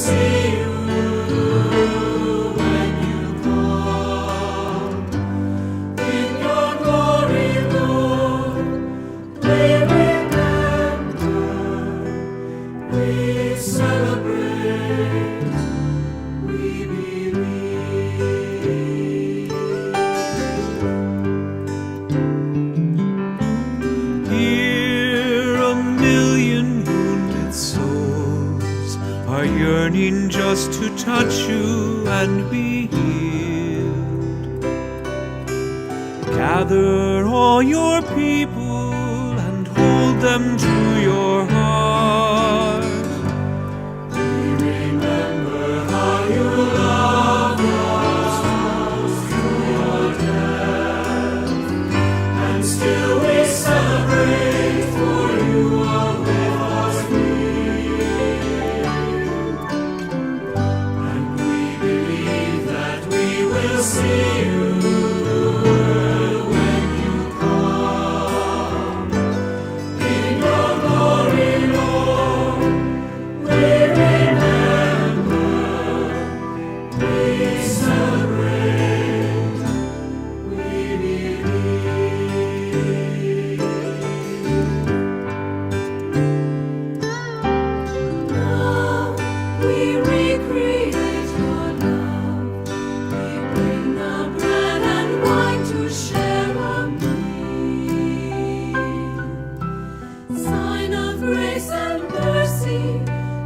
see you when you come. In your glory, Lord, we remember, we celebrate, we believe. Here a million wounded souls are yearning just to touch you and be healed. Gather all your people and hold them to your heart. We remember how you loved us through your death, and still we celebrate, for you are with us near. And we believe that we will see you when you come. In your glory, Lord, we remember, we celebrate, we believe. Now we recreate your love. We bring the bread and wine to share a meal. Sign of grace and mercy,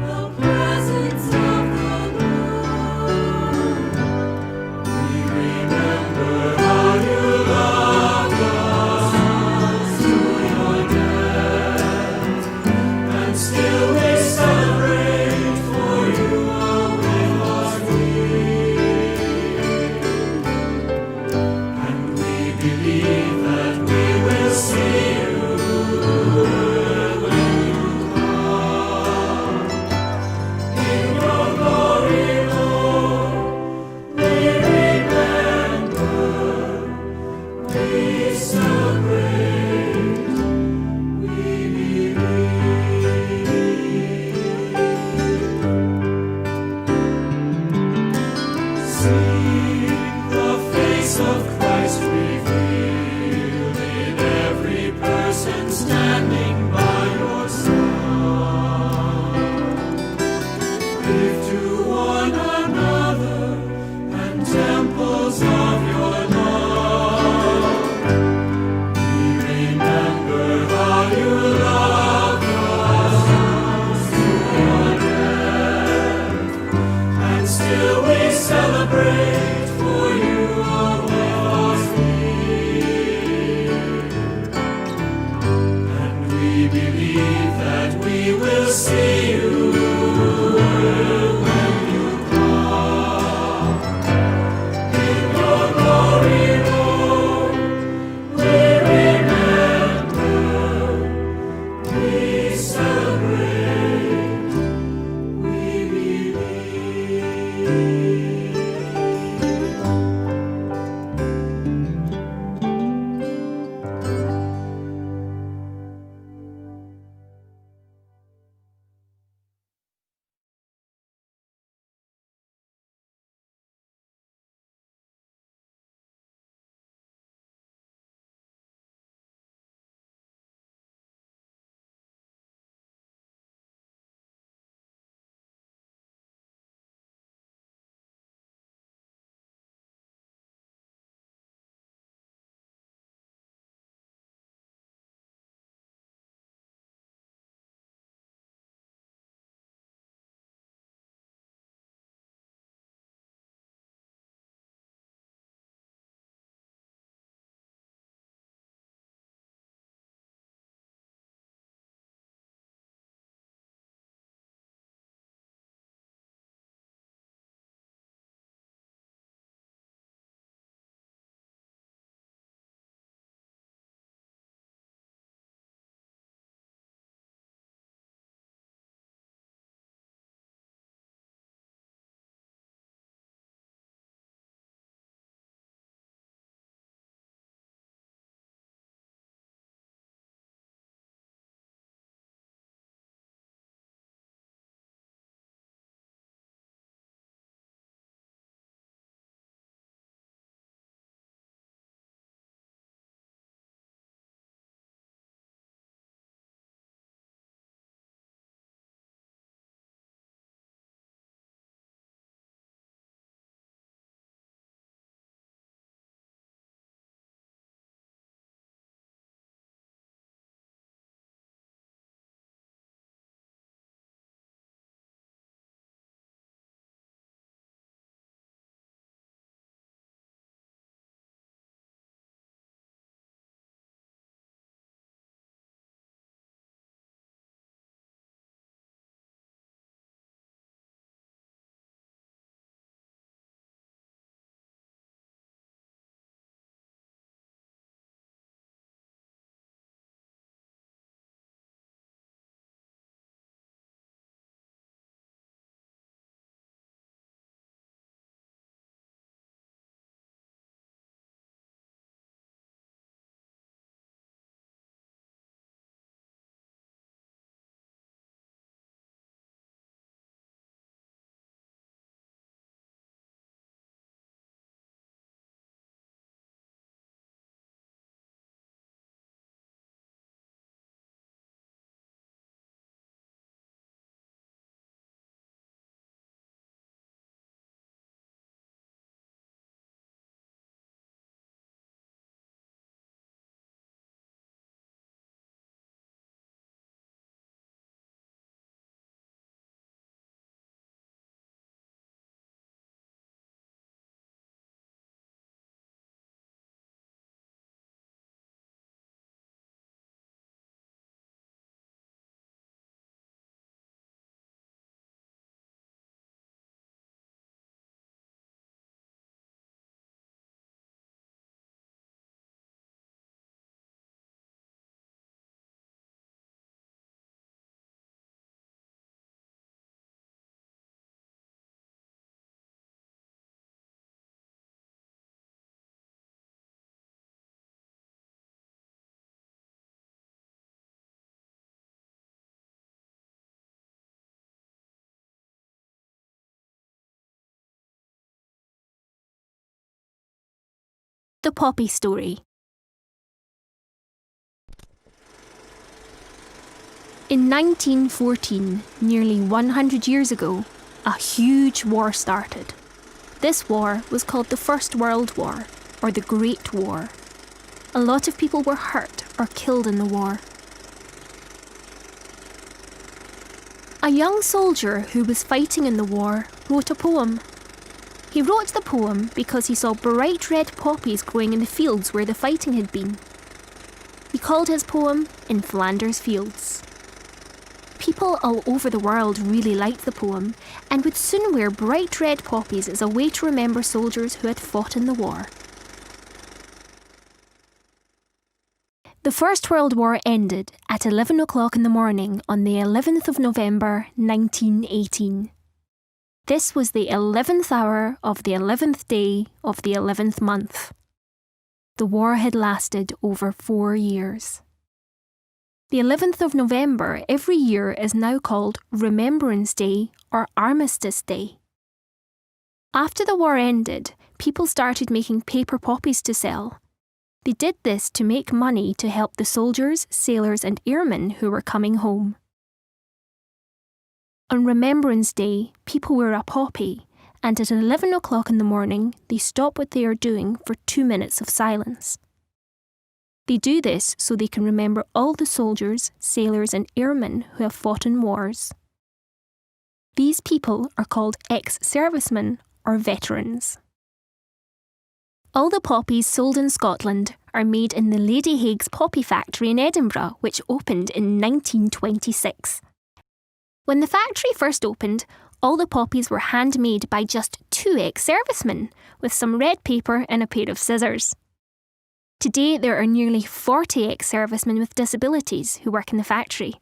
the presence of the Lord. We remember how you loved us through your death, and still we celebrate, for you are with us near. And we believe that we will see you when you come. In your glory, Lord, we remember, we celebrate, we believe. See the face of Christ revealed in every person standing by your side. Give to one another and temples of your love. We remember how you loved us through your death, and still we celebrate, for you are with us near. And we believe that we will see you when you come. In your glory, Lord, we remember, we celebrate, we believe. The Poppy Story. In 1914, nearly 100 years ago, a huge war started. This war was called the First World War, or the Great War. A lot of people were hurt or killed in the war. A young soldier who was fighting in the war wrote a poem. He wrote the poem because he saw bright red poppies growing in the fields where the fighting had been. He called his poem In Flanders Fields. People all over the world really liked the poem and would soon wear bright red poppies as a way to remember soldiers who had fought in the war. The First World War ended at 11 o'clock in the morning on the 11th of November 1918. This was the 11th hour of the 11th day of the 11th month. The war had lasted over 4 years. The 11th of November every year is now called Remembrance Day or Armistice Day. After the war ended, people started making paper poppies to sell. They did this to make money to help the soldiers, sailors and airmen who were coming home. On Remembrance Day, people wear a poppy, and at 11 o'clock in the morning, they stop what they are doing for 2 minutes of silence. They do this so they can remember all the soldiers, sailors and airmen who have fought in wars. These people are called ex-servicemen or veterans. All the poppies sold in Scotland are made in the Lady Haig's poppy factory in Edinburgh, which opened in 1926. When the factory first opened, all the poppies were handmade by just 2 ex-servicemen, with some red paper and a pair of scissors. Today there are nearly 40 ex-servicemen with disabilities who work in the factory.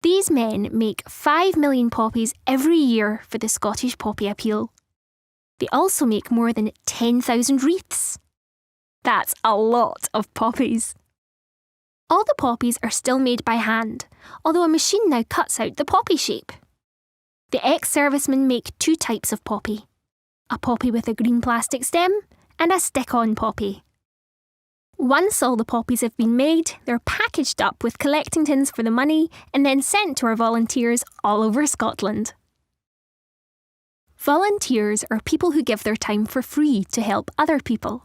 These men make 5 million poppies every year for the Scottish Poppy Appeal. They also make more than 10,000 wreaths. That's a lot of poppies. All the poppies are still made by hand, although a machine now cuts out the poppy shape. The ex-servicemen make 2 types of poppy: a poppy with a green plastic stem and a stick-on poppy. Once all the poppies have been made, they're packaged up with collecting tins for the money and then sent to our volunteers all over Scotland. Volunteers are people who give their time for free to help other people.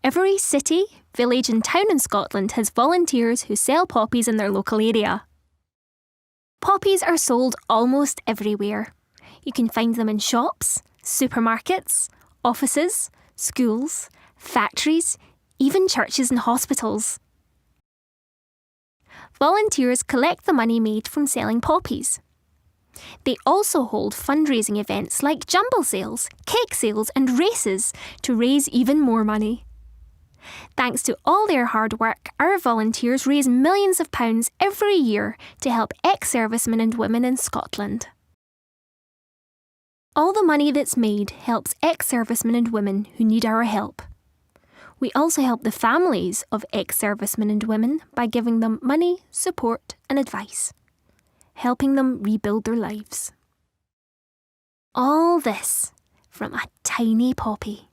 Every city, village and town in Scotland has volunteers who sell poppies in their local area. Poppies are sold almost everywhere. You can find them in shops, supermarkets, offices, schools, factories, even churches and hospitals. Volunteers collect the money made from selling poppies. They also hold fundraising events like jumble sales, cake sales and races to raise even more money. Thanks to all their hard work, our volunteers raise millions of pounds every year to help ex-servicemen and women in Scotland. All the money that's made helps ex-servicemen and women who need our help. We also help the families of ex-servicemen and women by giving them money, support and advice, helping them rebuild their lives. All this from a tiny poppy.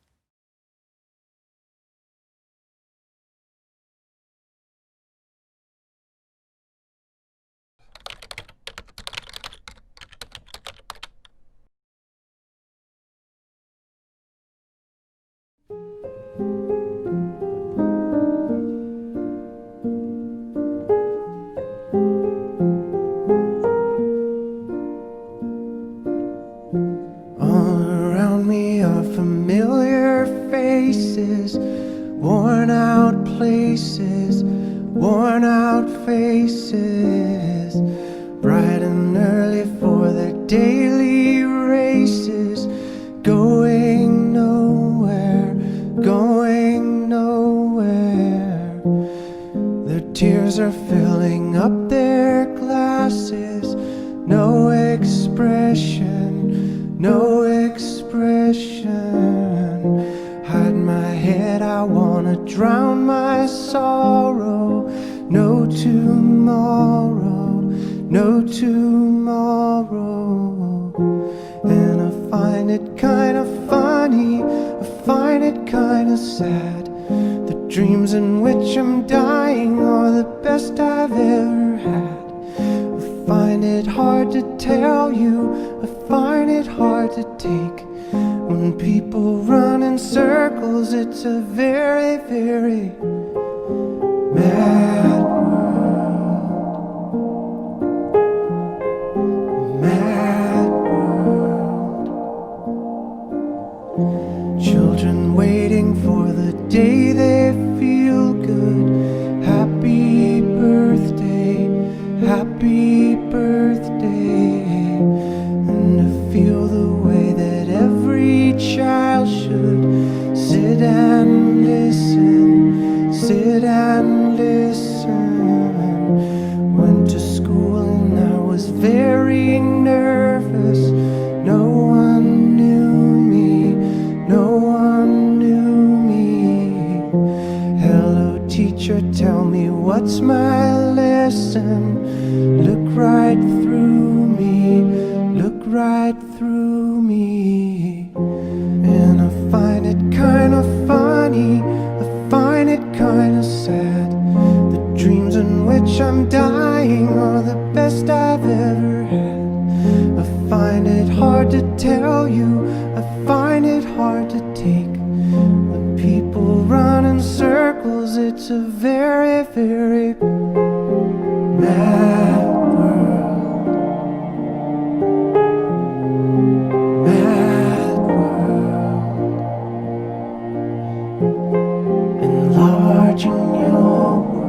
Worn out places, worn out faces, bright and early for their daily races, going nowhere, going nowhere. Their tears are filling up their glasses, no expression, no expression. Hide my head, I wanna drown my sorrow. No tomorrow, no tomorrow. And I find it kind of funny, I find it kind sad. The dreams in which I'm dying are the best I've ever had. I find it hard to tell you, I find it hard to take. When people run in circles, it's a very, very mad world. Mad world. Children waiting for the day they feel good. Happy birthday, happy birthday. And to feel the way that every child should sit and listen, sit and listen. Went to school and I was very nervous. No one knew me, no one knew me. Hello teacher, tell me what's my lesson. Look right through me, look right through me. And I find it kind of funny, I find it kind of sad. The dreams in which I'm dying are the best I've ever had. I find it hard to tell you, I find it hard to take. When people run in circles, it's a very, very mad world. Mad world. Enlarging your world.